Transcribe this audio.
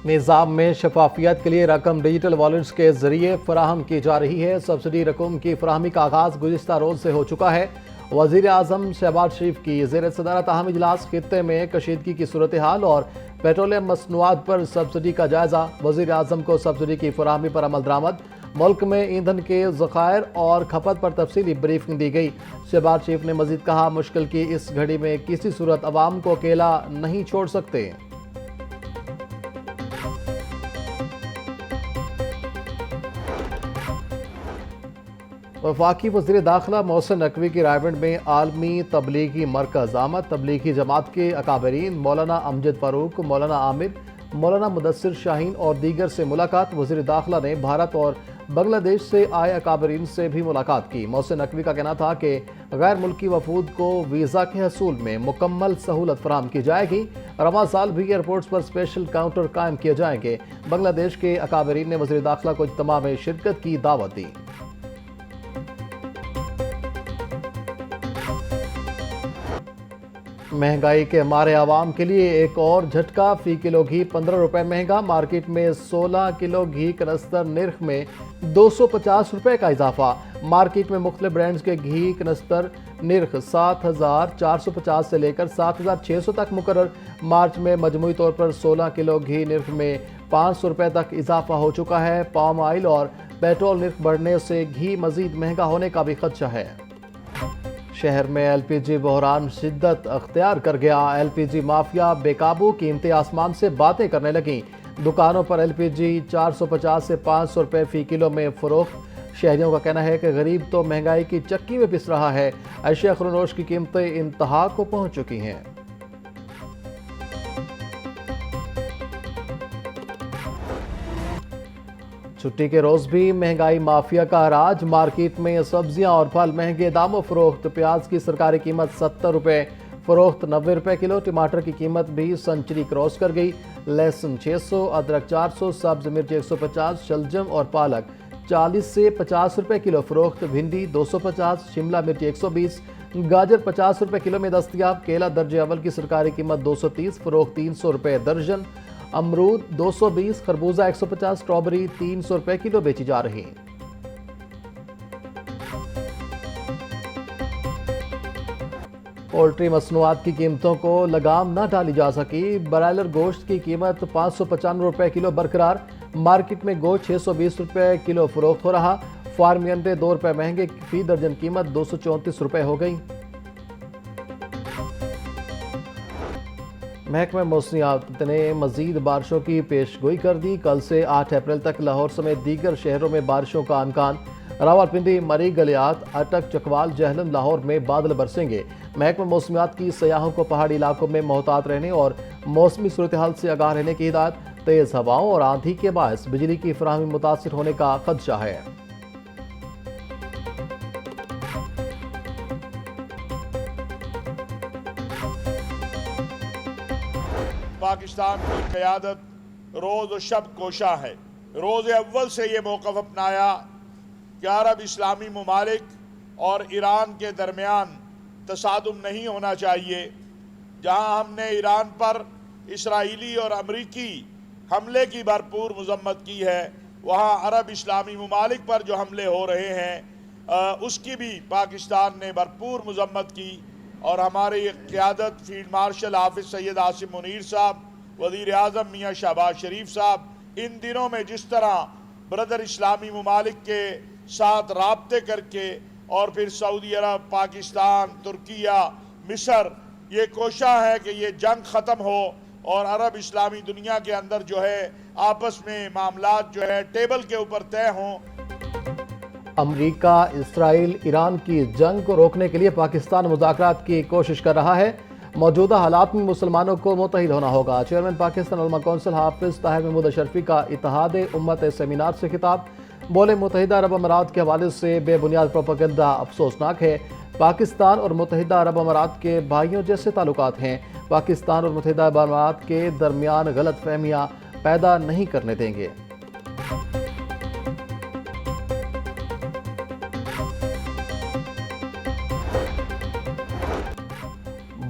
نظام میں شفافیت کے لیے رقم ڈیجیٹل والیٹس کے ذریعے فراہم کی جا رہی ہے۔ سبسڈی رقم کی فراہمی کا آغاز گزشتہ روز سے ہو چکا ہے۔ وزیر اعظم شہباز شریف کی زیر صدارت اہم اجلاس خطے میں کشیدگی کی صورتحال اور پیٹرولیم مصنوعات پر سبسڈی کا جائزہ۔ وزیر اعظم کو سبسڈی کی فراہمی پر عمل درآمد، ملک میں ایندھن کے ذخائر اور کھپت پر تفصیلی بریفنگ دی گئی۔ شہباز شریف نے مزید کہا، مشکل کی اس گھڑی میں کسی صورت عوام کو اکیلا نہیں چھوڑ سکتے۔ وفاقی وزیر داخلہ محسن نقوی کی رائے میں عالمی تبلیغی مرکز آمد تبلیغی جماعت کے اکابرین مولانا امجد فاروق، مولانا عامر، مولانا مدثر شاہین اور دیگر سے ملاقات۔ وزیر داخلہ نے بھارت اور بنگلہ دیش سے آئے اکابرین سے بھی ملاقات کی۔ محسن نقوی کا کہنا تھا کہ غیر ملکی وفود کو ویزا کے حصول میں مکمل سہولت فراہم کی جائے گی۔ رواں سال بھی ایئرپورٹس پر اسپیشل کاؤنٹر قائم کیے جائیں گے۔ بنگلہ دیش کے اکابرین نے وزیر داخلہ کو اجتماع میں شرکت کی دعوت دی۔ مہنگائی کے مارے عوام کے لیے ایک اور جھٹکا، فی کلو گھی 15 روپے مہنگا۔ مارکیٹ میں 16 کلو گھی کنستر نرخ میں 250 روپے کا اضافہ۔ مارکیٹ میں مختلف برانڈز کے گھی کنستر نرخ 7,450 سے لے کر 7,600 تک مقرر۔ مارچ میں مجموعی طور پر 16 کلو گھی نرخ میں 500 روپے تک اضافہ ہو چکا ہے۔ پام آئل اور پیٹرول نرخ بڑھنے سے گھی مزید مہنگا ہونے کا بھی خدشہ ہے۔ شہر میں ایل پی جی بحران شدت اختیار کر گیا۔ ایل پی جی مافیا بے قابو، قیمتیں آسمان سے باتیں کرنے لگیں۔ دکانوں پر ایل پی جی 450 سے 500 روپے فی کلو میں فروخت۔ شہریوں کا کہنا ہے کہ غریب تو مہنگائی کی چکی میں پس رہا ہے۔ اشیاء خورنوش کی قیمتیں انتہا کو پہنچ چکی ہیں۔ چھٹی کے روز بھی مہنگائی مافیا کا راج۔ مارکیٹ میں سبزیاں اور پھل مہنگے داموں فروخت۔ پیاز کی سرکاری قیمت 70 روپے فروخت، 90 روپے کلو۔ ٹماٹر کی قیمت بھی سنچری کراس کر گئی۔ لہسن 600، ادرک 400، سبز مرچ 150، شلجم اور پالک 40 سے 50 روپے کلو فروخت۔ بھنڈی 250، شملہ مرچ 120، گاجر 50 روپے کلو میں دستیاب۔ کیلا درجہ اول کی سرکاری قیمت 230 فروخت، 300 روپے درجن۔ امرود 220، خربوزہ 150، اسٹرابری 300 روپے کلو بیچی جا رہی ہیں۔ پولٹری مصنوعات کی قیمتوں کو لگام نہ ڈالی جا سکی۔ برائلر گوشت کی قیمت 595 روپے کلو برقرار۔ مارکیٹ میں گوشت 620 روپے کلو فروخت ہو رہا۔ فارمی انڈے 2 روپے مہنگے، فی درجن قیمت 234 روپے ہو گئی۔ محکمہ موسمیات نے مزید بارشوں کی پیش گوئی کر دی۔ کل سے 8 اپریل تک لاہور سمیت دیگر شہروں میں بارشوں کا امکان۔ راولپنڈی، مری، گلیات، اٹک، چکوال، جہلم، لاہور میں بادل برسیں گے۔ محکمہ موسمیات کی سیاحوں کو پہاڑی علاقوں میں محتاط رہنے اور موسمی صورتحال سے آگاہ رہنے کی ہدایت۔ تیز ہواؤں اور آندھی کے باعث بجلی کی فراہمی متاثر ہونے کا خدشہ ہے۔ پاکستان کی قیادت روز و شب کوشاں ہے۔ روز اول سے یہ موقف اپنایا کہ عرب اسلامی ممالک اور ایران کے درمیان تصادم نہیں ہونا چاہیے۔ جہاں ہم نے ایران پر اسرائیلی اور امریکی حملے کی بھرپور مذمت کی ہے، وہاں عرب اسلامی ممالک پر جو حملے ہو رہے ہیں اس کی بھی پاکستان نے بھرپور مذمت کی۔ اور ہمارے یہ قیادت فیلڈ مارشل حافظ سید عاصم منیر صاحب، وزیر اعظم میاں شہباز شریف صاحب ان دنوں میں جس طرح برادر اسلامی ممالک کے ساتھ رابطے کر کے اور پھر سعودی عرب، پاکستان، ترکیہ، مصر یہ کوشاں ہے کہ یہ جنگ ختم ہو اور عرب اسلامی دنیا کے اندر جو ہے آپس میں معاملات جو ہے ٹیبل کے اوپر طے ہوں۔ امریکہ اسرائیل ایران کی جنگ کو روکنے کے لیے پاکستان مذاکرات کی کوشش کر رہا ہے۔ موجودہ حالات میں مسلمانوں کو متحد ہونا ہوگا۔ چیئرمین پاکستان علماء کونسل حافظ طاہر محمود اشرفی کا اتحاد امت سیمینار سے خطاب۔ بولے، متحدہ عرب امارات کے حوالے سے بے بنیاد پروپیگنڈا افسوسناک ہے۔ پاکستان اور متحدہ عرب امارات کے بھائیوں جیسے تعلقات ہیں۔ پاکستان اور متحدہ عرب امارات کے درمیان غلط فہمیاں پیدا نہیں کرنے دیں گے۔